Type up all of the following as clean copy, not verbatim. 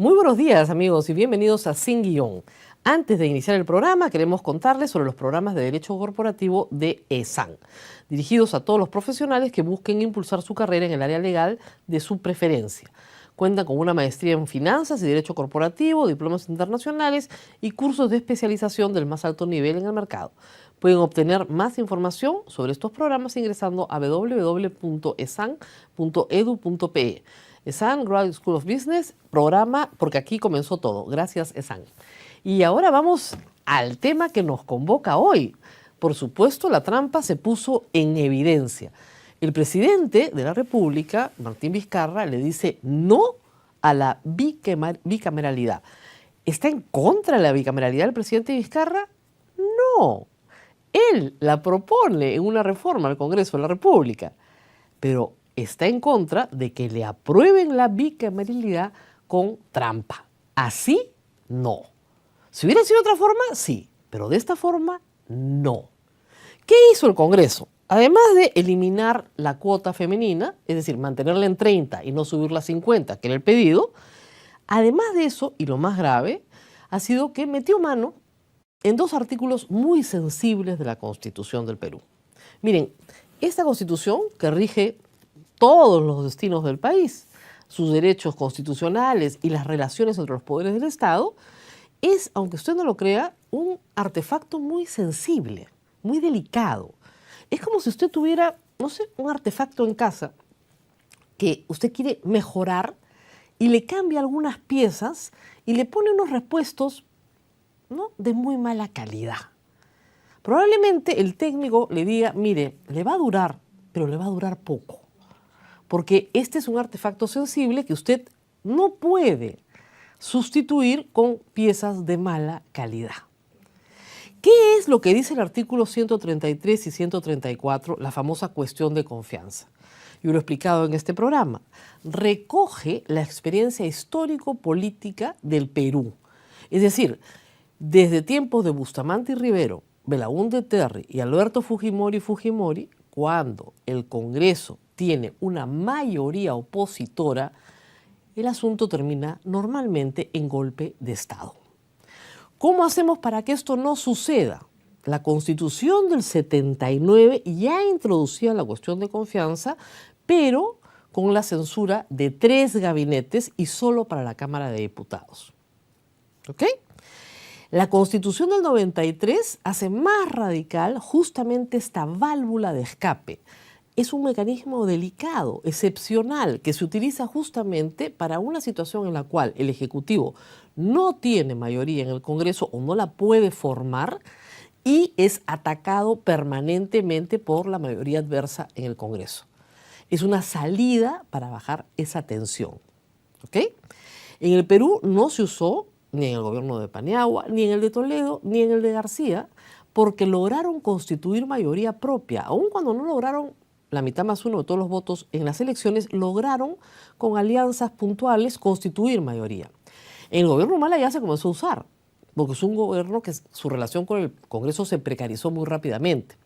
Muy buenos días, amigos, y bienvenidos a Sin Guión. Antes de iniciar el programa, queremos contarles sobre los programas de Derecho Corporativo de ESAN, dirigidos a todos los profesionales que busquen impulsar su carrera en el área legal de su preferencia. Cuentan con una maestría en Finanzas y Derecho Corporativo, diplomas internacionales y cursos de especialización del más alto nivel en el mercado. Pueden obtener más información sobre estos programas ingresando a www.esan.edu.pe. ESAN Graduate School of Business, programa porque aquí comenzó todo. Gracias, ESAN. Y ahora vamos al tema que nos convoca hoy. Por supuesto, la trampa se puso en evidencia. El presidente de la República, Martín Vizcarra, le dice no a la bicameralidad. ¿Está en contra de la bicameralidad el presidente Vizcarra? No. Él la propone en una reforma al Congreso de la República, pero está en contra de que le aprueben la bicameralidad con trampa. Así, no. Si hubiera sido de otra forma, sí, pero de esta forma, no. ¿Qué hizo el Congreso? Además de eliminar la cuota femenina, es decir, mantenerla en 30 y no subirla a 50, que era el pedido, además de eso, y lo más grave, ha sido que metió mano en dos artículos muy sensibles de la Constitución del Perú. Miren, esta Constitución que rige todos los destinos del país, sus derechos constitucionales y las relaciones entre los poderes del Estado, es, aunque usted no lo crea, un artefacto muy sensible, muy delicado. Es como si usted tuviera, no sé, un artefacto en casa que usted quiere mejorar y le cambia algunas piezas y le pone unos repuestos, ¿no?, de muy mala calidad. Probablemente el técnico le diga, mire, le va a durar, pero le va a durar poco. Porque este es un artefacto sensible que usted no puede sustituir con piezas de mala calidad. ¿Qué es lo que dice el artículo 133 y 134, la famosa cuestión de confianza? Yo lo he explicado en este programa. Recoge la experiencia histórico-política del Perú. Es decir, desde tiempos de Bustamante y Rivero, Belaúnde Terry y Alberto Fujimori, cuando el Congreso tiene una mayoría opositora, el asunto termina normalmente en golpe de Estado. ¿Cómo hacemos para que esto no suceda? La Constitución del 79 ya introducía la cuestión de confianza, pero con la censura de 3 gabinetes y solo para la Cámara de Diputados. ¿Ok? La Constitución del 93 hace más radical justamente esta válvula de escape. Es un mecanismo delicado, excepcional, que se utiliza justamente para una situación en la cual el Ejecutivo no tiene mayoría en el Congreso o no la puede formar y es atacado permanentemente por la mayoría adversa en el Congreso. Es una salida para bajar esa tensión. ¿Ok? En el Perú no se usó ni en el gobierno de Paniagua, ni en el de Toledo, ni en el de García, porque lograron constituir mayoría propia. Aun cuando no lograron la mitad más uno de todos los votos en las elecciones, lograron con alianzas puntuales constituir mayoría. En el gobierno Humala ya se comenzó a usar, porque es un gobierno que su relación con el Congreso se precarizó muy rápidamente.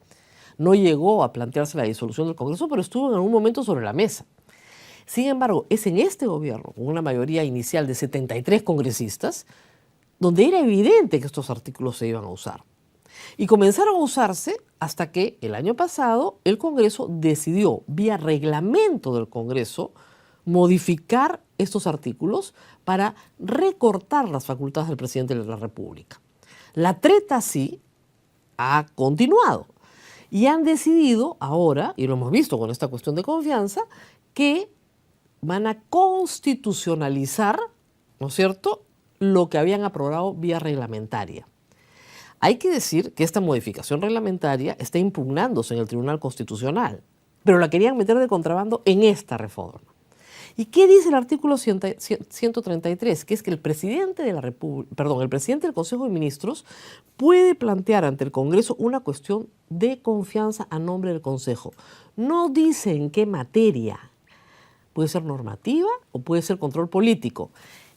No llegó a plantearse la disolución del Congreso, pero estuvo en algún momento sobre la mesa. Sin embargo, es en este gobierno, con una mayoría inicial de 73 congresistas, donde era evidente que estos artículos se iban a usar. Y comenzaron a usarse hasta que el año pasado el Congreso decidió, vía reglamento del Congreso, modificar estos artículos para recortar las facultades del presidente de la República. La treta sí ha continuado y han decidido ahora, y lo hemos visto con esta cuestión de confianza, que van a constitucionalizar, ¿no es cierto?, lo que habían aprobado vía reglamentaria. Hay que decir que esta modificación reglamentaria está impugnándose en el Tribunal Constitucional, pero la querían meter de contrabando en esta reforma. ¿Y qué dice el artículo 133? Que es que el presidente de la el presidente del Consejo de Ministros puede plantear ante el Congreso una cuestión de confianza a nombre del Consejo. No dice en qué materia. Puede ser normativa o puede ser control político.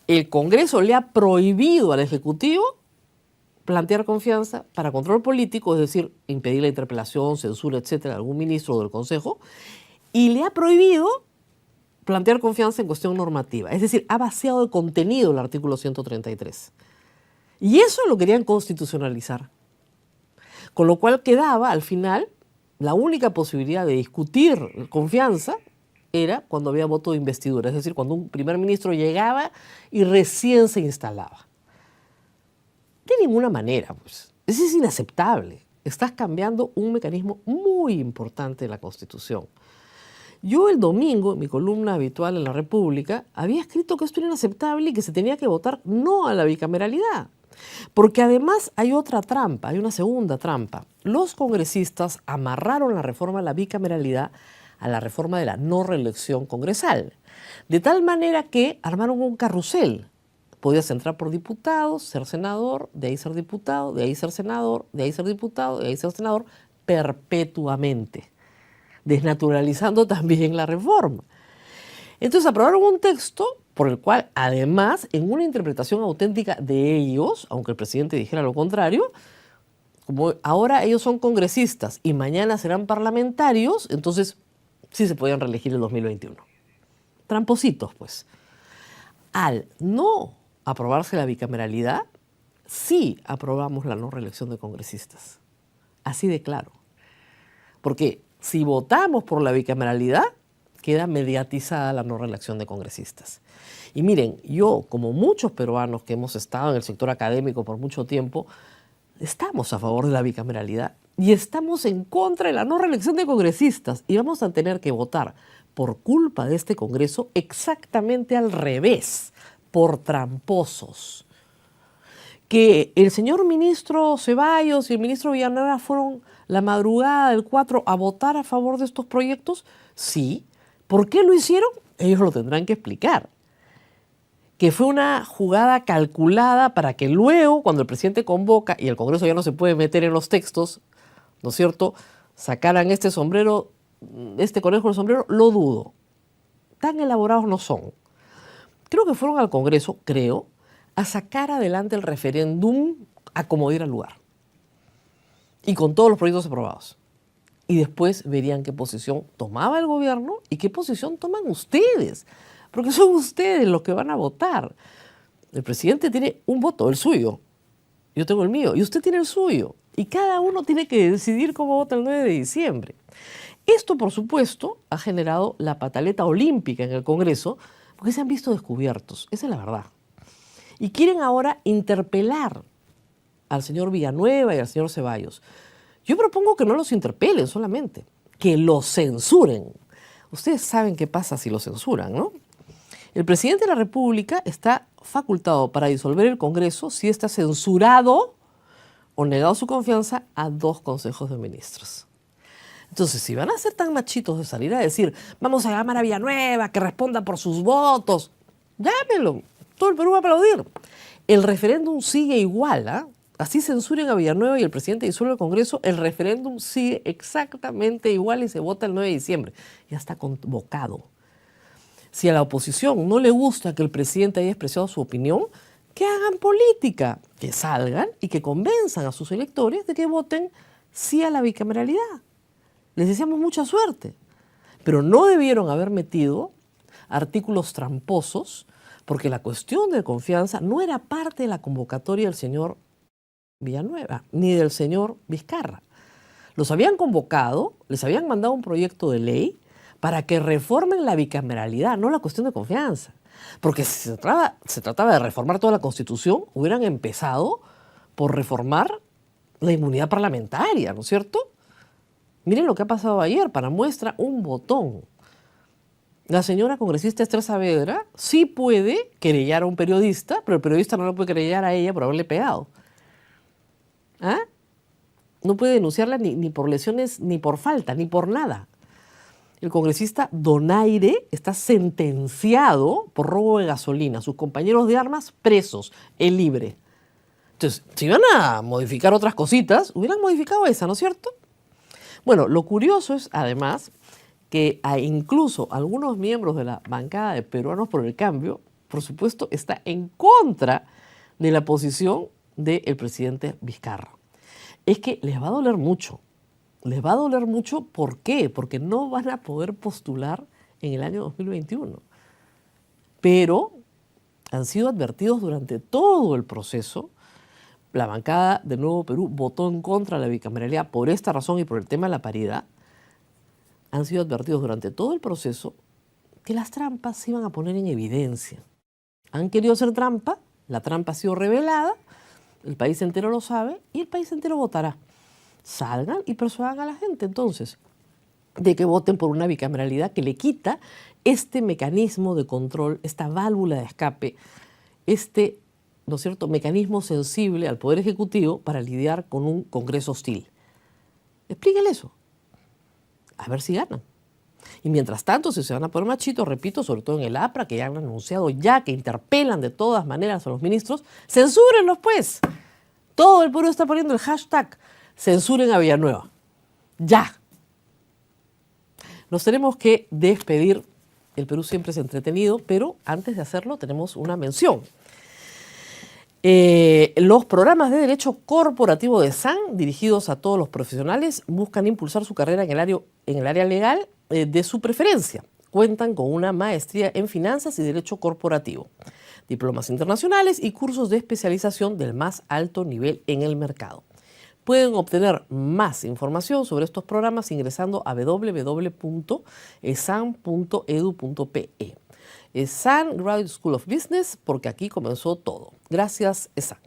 El Congreso le ha prohibido al Ejecutivo plantear confianza para control político, es decir, impedir la interpelación, censura, etcétera, de algún ministro o del Consejo, y le ha prohibido plantear confianza en cuestión normativa. Es decir, ha vaciado de contenido el artículo 133. Y eso lo querían constitucionalizar. Con lo cual quedaba, al final, la única posibilidad de discutir confianza era cuando había voto de investidura. Es decir, cuando un primer ministro llegaba y recién se instalaba. De ninguna manera, pues. Eso es inaceptable. Estás cambiando un mecanismo muy importante de la Constitución. Yo el domingo, en mi columna habitual en La República, había escrito que esto era inaceptable y que se tenía que votar no a la bicameralidad. Porque además hay otra trampa, hay una segunda trampa. Los congresistas amarraron la reforma de la bicameralidad a la reforma de la no reelección congresal. De tal manera que armaron un carrusel. Podías entrar por diputado, ser senador, de ahí ser diputado, de ahí ser senador, de ahí ser diputado, de ahí ser senador, perpetuamente, desnaturalizando también la reforma. Entonces aprobaron un texto por el cual, además, en una interpretación auténtica de ellos, aunque el presidente dijera lo contrario, como ahora ellos son congresistas y mañana serán parlamentarios, entonces sí se podían reelegir en 2021. Trampositos, pues. Al no aprobarse la bicameralidad, sí aprobamos la no reelección de congresistas. Así de claro. Porque si votamos por la bicameralidad, queda mediatizada la no reelección de congresistas. Y miren, yo, como muchos peruanos que hemos estado en el sector académico por mucho tiempo, estamos a favor de la bicameralidad y estamos en contra de la no reelección de congresistas y vamos a tener que votar por culpa de este Congreso exactamente al revés, por tramposos. Que el señor ministro Ceballos y el ministro Villanueva fueron la madrugada del 4 a votar a favor de estos proyectos, sí. ¿Por qué lo hicieron? Ellos lo tendrán que explicar. Que fue una jugada calculada para que luego, cuando el presidente convoca y el Congreso ya no se puede meter en los textos, ¿no es cierto?, sacaran este sombrero, este conejo del sombrero, lo dudo. Tan elaborados no son. Creo que fueron al Congreso, a sacar adelante el referéndum a como diera lugar. Y con todos los proyectos aprobados. Y después verían qué posición tomaba el gobierno y qué posición toman ustedes. Porque son ustedes los que van a votar. El presidente tiene un voto, el suyo. Yo tengo el mío y usted tiene el suyo. Y cada uno tiene que decidir cómo vota el 9 de diciembre. Esto, por supuesto, ha generado la pataleta olímpica en el Congreso porque se han visto descubiertos. Esa es la verdad. Y quieren ahora interpelar al señor Villanueva y al señor Ceballos. Yo propongo que no los interpelen solamente, que los censuren. Ustedes saben qué pasa si los censuran, ¿no? El presidente de la República está facultado para disolver el Congreso si está censurado o negado su confianza a 2 consejos de ministros. Entonces, si van a ser tan machitos de salir a decir, vamos a llamar a Villanueva, que responda por sus votos, llámenlo, todo el Perú va a aplaudir. El referéndum sigue igual, ¿ah? Así censuren a Villanueva y el presidente disuelve el Congreso, el referéndum sigue exactamente igual y se vota el 9 de diciembre. Ya está convocado. Si a la oposición no le gusta que el presidente haya expresado su opinión, que hagan política, que salgan y que convenzan a sus electores de que voten sí a la bicameralidad. Les deseamos mucha suerte, pero no debieron haber metido artículos tramposos porque la cuestión de confianza no era parte de la convocatoria del señor Villanueva ni del señor Vizcarra. Los habían convocado, les habían mandado un proyecto de ley para que reformen la bicameralidad, no la cuestión de confianza. Porque si se trataba de reformar toda la Constitución, hubieran empezado por reformar la inmunidad parlamentaria, ¿no es cierto? Miren lo que ha pasado ayer, para muestra un botón. La señora congresista Esther Saavedra sí puede querellar a un periodista, pero el periodista no lo puede querellar a ella por haberle pegado. ¿Ah? No puede denunciarla ni por lesiones, ni por falta, ni por nada. El congresista Donaire está sentenciado por robo de gasolina. Sus compañeros de armas presos, él libre. Entonces, si iban a modificar otras cositas, hubieran modificado esa, ¿no es cierto? Bueno, lo curioso es, además, que incluso algunos miembros de la bancada de Peruanos por el Cambio, por supuesto, está en contra de la posición del presidente Vizcarra. Es que les va a doler mucho. Les va a doler mucho, ¿por qué? Porque no van a poder postular en el año 2021. Pero han sido advertidos durante todo el proceso. La bancada de Nuevo Perú votó en contra de la bicameralidad por esta razón y por el tema de la paridad. Han sido advertidos durante todo el proceso que las trampas se iban a poner en evidencia. Han querido hacer trampa, la trampa ha sido revelada, el país entero lo sabe y el país entero votará. Salgan y persuadan a la gente entonces de que voten por una bicameralidad que le quita este mecanismo de control, esta válvula de escape, ¿no es cierto?, mecanismo sensible al Poder Ejecutivo para lidiar con un Congreso hostil. Explíquenle eso. A ver si ganan. Y mientras tanto, si se van a poner machitos, repito, sobre todo en el APRA, que ya han anunciado ya que interpelan de todas maneras a los ministros, censúrenlos pues. Todo el pueblo está poniendo el hashtag censuren a Villanueva. Ya. Nos tenemos que despedir. El Perú siempre es entretenido, pero antes de hacerlo tenemos una mención. Los programas de derecho corporativo de SAN, dirigidos a todos los profesionales, buscan impulsar su carrera en el área legal de su preferencia. Cuentan con una maestría en finanzas y derecho corporativo, diplomas internacionales y cursos de especialización del más alto nivel en el mercado. Pueden obtener más información sobre estos programas ingresando a www.esan.edu.pe. SAN Graduate School of Business, porque aquí comenzó todo. Gracias, ESAN.